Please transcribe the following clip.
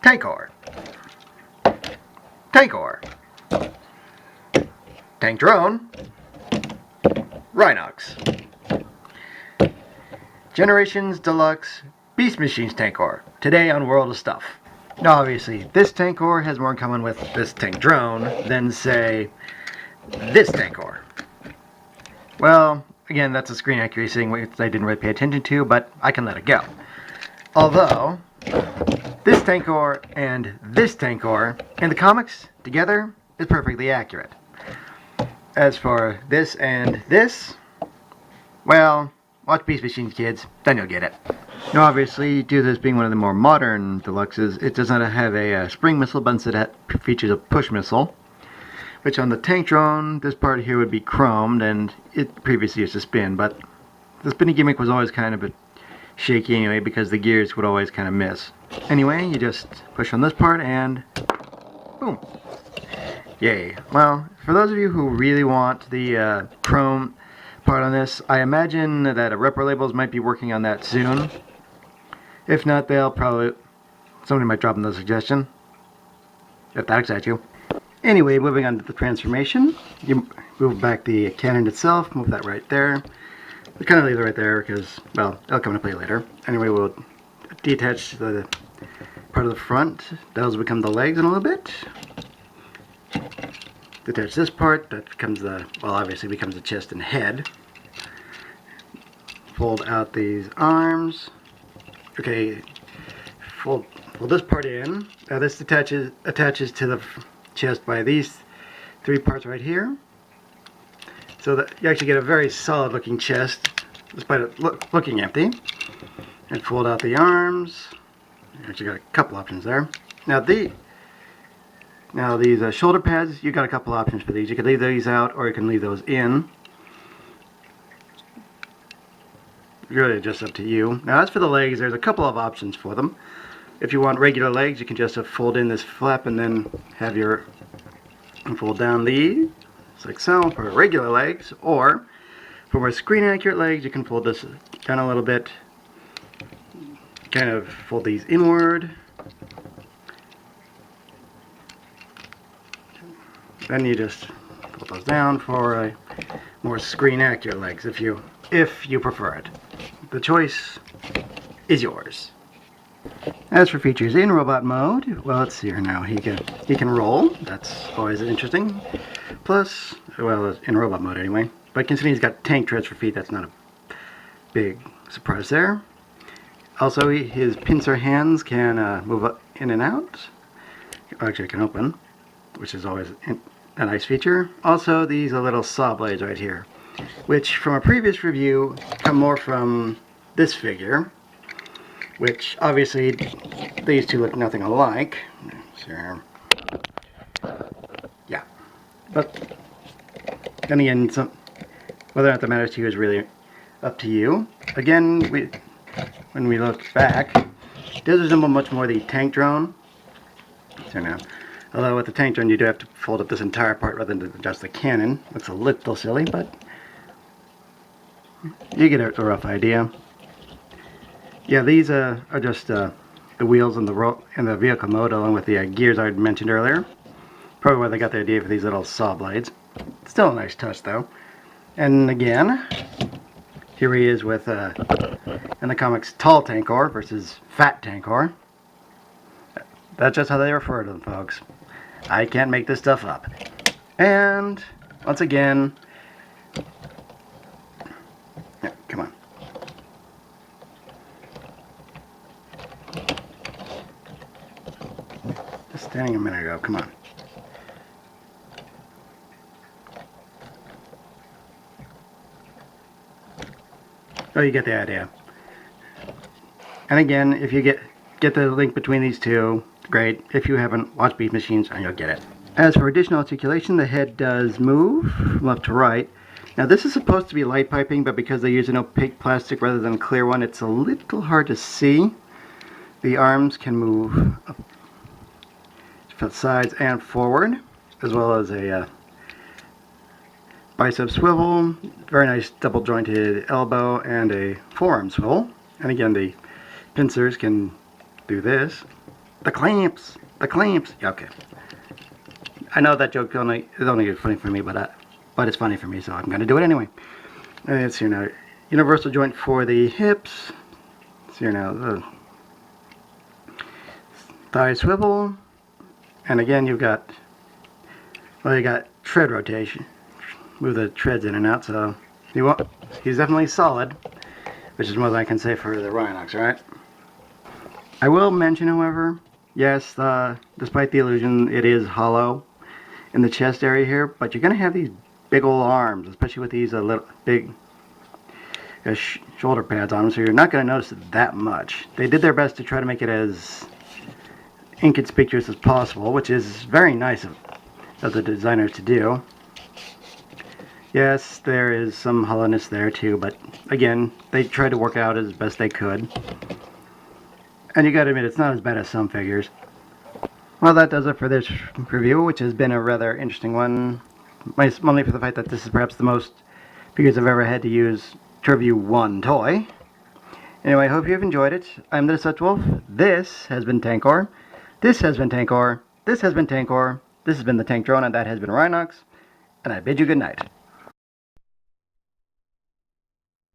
Tankor. Tankor. Tank Drone. Rhinox. Generations Deluxe Beast Machines Tankor. Today on World of Stuff. Now obviously, this Tankor has more in common with this Tank Drone than, say, this Tankor. Well, again, that's a screen accuracy thing which I didn't really pay attention to, but I can let it go. Although, this Tankor and this Tankor in the comics together is perfectly accurate. As for this and this, well, watch Beast Machines, kids, then you'll get it. Now obviously, due to this being one of the more modern deluxes, it does not have a spring missile, but instead it features a push missile. Which on the tank drone, this part here would be chromed, and it previously used to spin, but the spinning gimmick was always kind of a shaky anyway, because the gears would always kind of miss. Anyway, you just push on this part, and boom. Yay. Well, for those of you who really want the chrome part on this, I imagine that Repro Labels might be working on that soon. If not, somebody might drop another suggestion, if that excites you. Anyway, moving on to the transformation. You move back the cannon itself, move that right there. We kind of leave it right there because, well, it'll come into play later. Anyway, we'll detach the part of the front. Those become the legs in a little bit. Detach this part, that becomes obviously becomes the chest and head. Fold out these arms. Okay, fold this part in. Now this attaches to the chest by these three parts right here, so that you actually get a very solid looking chest despite it looking empty. And fold out the arms. You actually got a couple options there. Now these shoulder pads, you got a couple options for these. You could leave these out or you can leave those in. Really just up to you. Now as for the legs, there's a couple of options for them. If you want regular legs, you can just fold in this flap and then have fold down these, like so, for regular legs. Or, for more screen accurate legs, you can fold this down a little bit, kind of fold these inward. Then you just fold those down for more screen accurate legs if you prefer it. The choice is yours. As for features in robot mode, well, let's see here now. He can roll. That's always interesting. Plus, well, in robot mode anyway. But considering he's got tank treads for feet, that's not a big surprise there. Also, his pincer hands can move up in and out. Actually, it can open, which is always a nice feature. Also, these are little saw blades right here, which from a previous review come more from this figure, which obviously these two look nothing alike. Yeah, but then again, whether or not that matters to you is really up to you. Again, when we look back, it does resemble much more the tank drone. So now, although with the tank drone you do have to fold up this entire part rather than just the cannon. Looks a little silly, but you get a rough idea. Yeah, these are just the wheels and the vehicle mode, along with the gears I mentioned earlier. Probably where they got the idea for these little saw blades. Still a nice touch, though. And again, here he is with, in the comics, tall Tankor versus fat Tankor. That's just how they refer to them, folks. I can't make this stuff up. And once again, yeah, come on. Just standing a minute ago, come on. Oh, you get the idea. And again, if you get the link between these two, great. If you haven't, watch Beast Machines and you'll get it. As for additional articulation, the head does move from left to right. Now this is supposed to be light piping, but because they use an opaque plastic rather than a clear one, it's a little hard to see. The arms can move up to the sides and forward, as well as a bicep swivel, very nice double jointed elbow, and a forearm swivel. And again, the pincers can do this. The clamps! The clamps! Yeah, okay. I know that joke is only funny for me, but it's funny for me, so I'm gonna do it anyway. Let's see now. Universal joint for the hips. Let's see now. The thigh swivel. And again, you got tread rotation. Move the treads in and out, so he's definitely solid, which is more than I can say for the Rhinox, right? I will mention, however, yes, despite the illusion, it is hollow in the chest area here, but you're going to have these big old arms, especially with these little big shoulder pads on them, so you're not going to notice it that much. They did their best to try to make it as inconspicuous as possible, which is very nice of the designers to do. Yes, there is some hollowness there too, but again, they tried to work out as best they could. And you gotta admit, it's not as bad as some figures. Well, that does it for this review, which has been a rather interesting one. Mainly for the fact that this is perhaps the most figures I've ever had to use to review one toy. Anyway, I hope you've enjoyed it. I'm the Deceptiwolf. This has been Tankor. This has been Tankor. This has been Tankor. This has been the Tank Drone, and that has been Rhinox. And I bid you good night.